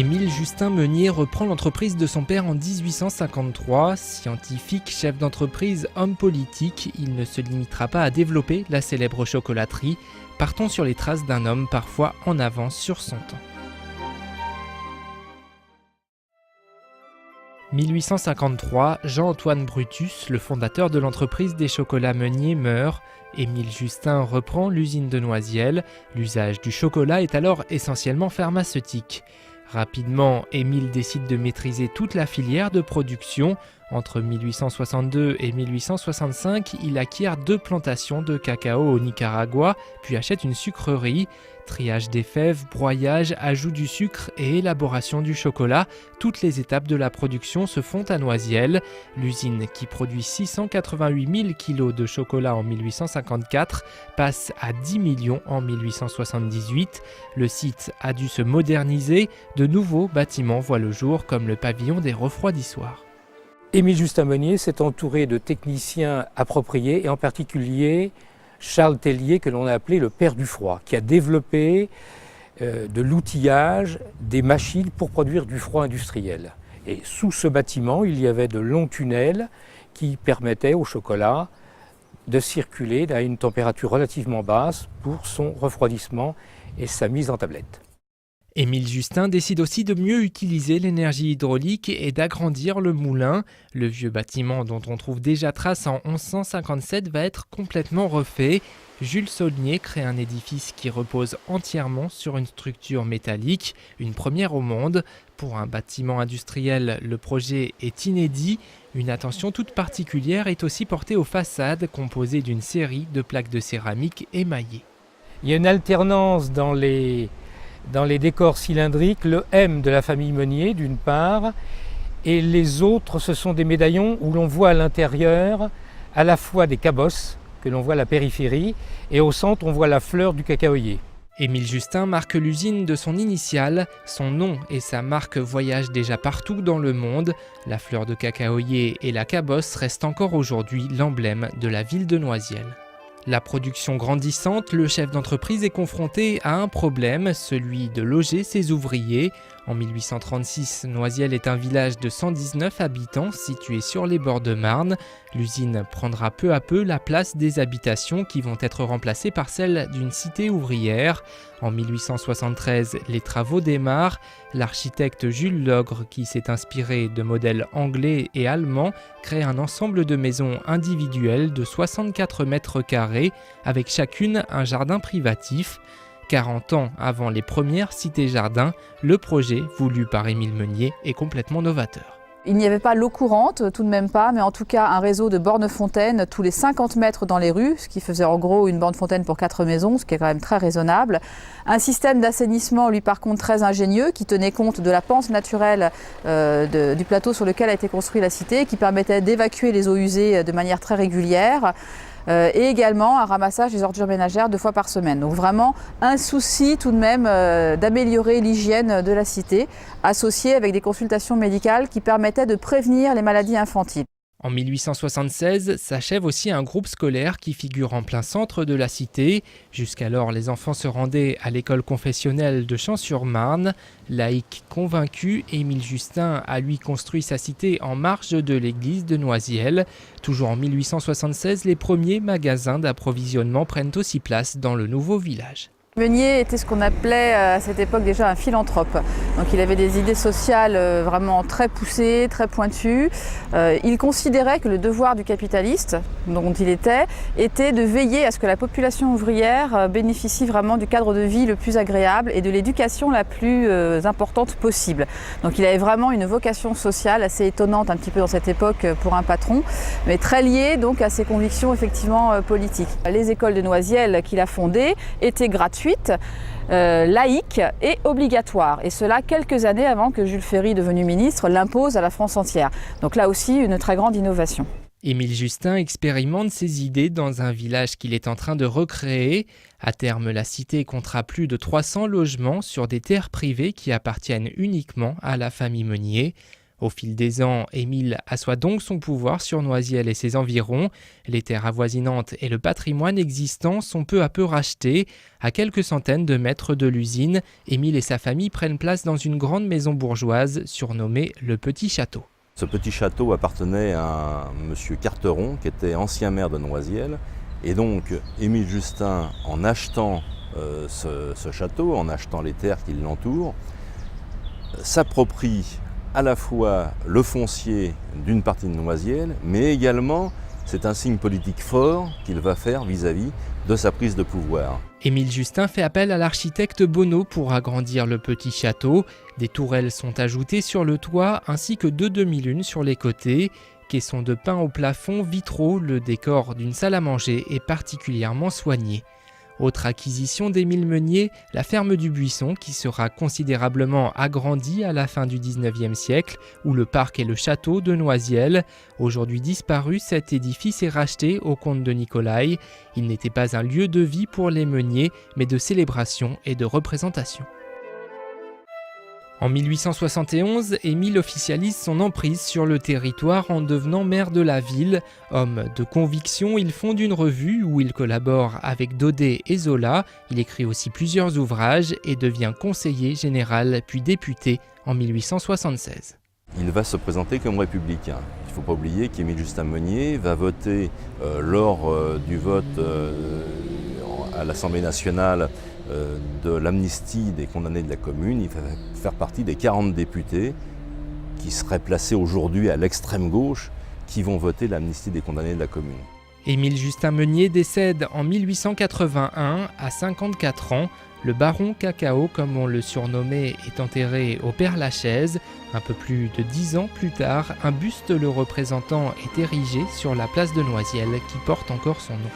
Émile Justin Meunier reprend l'entreprise de son père en 1853. Scientifique, chef d'entreprise, homme politique, il ne se limitera pas à développer la célèbre chocolaterie. Partons sur les traces d'un homme parfois en avance sur son temps. 1853, Jean-Antoine Brutus, le fondateur de l'entreprise des chocolats Meunier, meurt. Émile Justin reprend l'usine de Noisiel. L'usage du chocolat est alors essentiellement pharmaceutique. Rapidement, Émile décide de maîtriser toute la filière de production. Entre 1862 et 1865, il acquiert 2 plantations de cacao au Nicaragua, puis achète une sucrerie. Triage des fèves, broyage, ajout du sucre et élaboration du chocolat, toutes les étapes de la production se font à Noisiel. L'usine, qui produit 688 000 kg de chocolat en 1854, passe à 10 millions en 1878. Le site a dû se moderniser, de nouveaux bâtiments voient le jour comme le pavillon des refroidissoirs. Émile Justin Meunier s'est entouré de techniciens appropriés et en particulier Charles Tellier, que l'on a appelé le père du froid, qui a développé de l'outillage, des machines pour produire du froid industriel. Et sous ce bâtiment, il y avait de longs tunnels qui permettaient au chocolat de circuler à une température relativement basse pour son refroidissement et sa mise en tablette. Émile Justin décide aussi de mieux utiliser l'énergie hydraulique et d'agrandir le moulin. Le vieux bâtiment dont on trouve déjà trace en 1157 va être complètement refait. Jules Saulnier crée un édifice qui repose entièrement sur une structure métallique, une première au monde. Pour un bâtiment industriel, le projet est inédit. Une attention toute particulière est aussi portée aux façades composées d'une série de plaques de céramique émaillées. Il y a une alternance dans les décors cylindriques, le M de la famille Meunier d'une part, et les autres ce sont des médaillons où l'on voit à l'intérieur à la fois des cabosses, que l'on voit à la périphérie, et au centre on voit la fleur du cacaoyer. Émile Justin marque l'usine de son initiale, son nom et sa marque voyagent déjà partout dans le monde. La fleur de cacaoyer et la cabosse restent encore aujourd'hui l'emblème de la ville de Noisiel. La production grandissante, le chef d'entreprise est confronté à un problème, celui de loger ses ouvriers. En 1836, Noisiel est un village de 119 habitants situé sur les bords de Marne. L'usine prendra peu à peu la place des habitations qui vont être remplacées par celles d'une cité ouvrière. En 1873, les travaux démarrent. L'architecte Jules Logre, qui s'est inspiré de modèles anglais et allemands, crée un ensemble de maisons individuelles de 64 mètres carrés, avec chacune un jardin privatif. 40 ans avant les premières cités-jardins, le projet, voulu par Émile Meunier, est complètement novateur. Il n'y avait pas l'eau courante, tout de même pas, mais en tout cas un réseau de bornes-fontaines tous les 50 mètres dans les rues, ce qui faisait en gros une borne-fontaine pour 4 maisons, ce qui est quand même très raisonnable. Un système d'assainissement, lui par contre très ingénieux, qui tenait compte de la pente naturelle du plateau sur lequel a été construite la cité, qui permettait d'évacuer les eaux usées de manière très régulière. Et également un ramassage des ordures ménagères 2 fois par semaine. Donc vraiment un souci tout de même d'améliorer l'hygiène de la cité, associé avec des consultations médicales qui permettaient de prévenir les maladies infantiles. En 1876, s'achève aussi un groupe scolaire qui figure en plein centre de la cité. Jusqu'alors, les enfants se rendaient à l'école confessionnelle de Champs-sur-Marne. Laïc convaincu, Émile Justin a lui construit sa cité en marge de l'église de Noisiel. Toujours en 1876, les premiers magasins d'approvisionnement prennent aussi place dans le nouveau village. Meunier était ce qu'on appelait à cette époque déjà un philanthrope. Donc il avait des idées sociales vraiment très poussées, très pointues. Il considérait que le devoir du capitaliste, dont il était de veiller à ce que la population ouvrière bénéficie vraiment du cadre de vie le plus agréable et de l'éducation la plus importante possible. Donc il avait vraiment une vocation sociale assez étonnante un petit peu dans cette époque pour un patron, mais très liée donc à ses convictions effectivement politiques. Les écoles de Noisiel qu'il a fondées étaient gratuites, laïque et obligatoire. Et cela quelques années avant que Jules Ferry, devenu ministre, l'impose à la France entière. Donc là aussi, une très grande innovation. Émile Justin expérimente ses idées dans un village qu'il est en train de recréer. À terme, la cité comptera plus de 300 logements sur des terres privées qui appartiennent uniquement à la famille Meunier. Au fil des ans, Émile assoit donc son pouvoir sur Noisiel et ses environs. Les terres avoisinantes et le patrimoine existant sont peu à peu rachetés. À quelques centaines de mètres de l'usine, Émile et sa famille prennent place dans une grande maison bourgeoise surnommée le Petit Château. Ce petit château appartenait à un monsieur Carteron, qui était ancien maire de Noisiel. Et donc, Émile Justin, en achetant ce château, en achetant les terres qui l'entourent, s'approprie à la fois le foncier d'une partie de Noisiel, mais également c'est un signe politique fort qu'il va faire vis-à-vis de sa prise de pouvoir. Émile Justin fait appel à l'architecte Bonneau pour agrandir le petit château. Des tourelles sont ajoutées sur le toit ainsi que 2 demi-lunes sur les côtés. Caissons de pin au plafond, vitraux, le décor d'une salle à manger est particulièrement soigné. Autre acquisition d'Émile Meunier, la ferme du Buisson qui sera considérablement agrandie à la fin du XIXe siècle, où le parc et le château de Noisiel. Aujourd'hui disparu, cet édifice est racheté au comte de Nicolaï. Il n'était pas un lieu de vie pour les Meunier, mais de célébration et de représentation. En 1871, Émile officialise son emprise sur le territoire en devenant maire de la ville. Homme de conviction, il fonde une revue où il collabore avec Daudet et Zola. Il écrit aussi plusieurs ouvrages et devient conseiller général puis député en 1876. Il va se présenter comme républicain. Il ne faut pas oublier qu'Émile Justin Meunier va voter lors du vote à l'Assemblée nationale de l'amnistie des condamnés de la Commune. Il va faire partie des 40 députés qui seraient placés aujourd'hui à l'extrême gauche qui vont voter l'amnistie des condamnés de la Commune. Émile Justin Meunier décède en 1881 à 54 ans. Le baron Cacao, comme on le surnommait, est enterré au Père-Lachaise. Un peu plus de 10 ans plus tard, un buste le représentant est érigé sur la place de Noisiel qui porte encore son nom.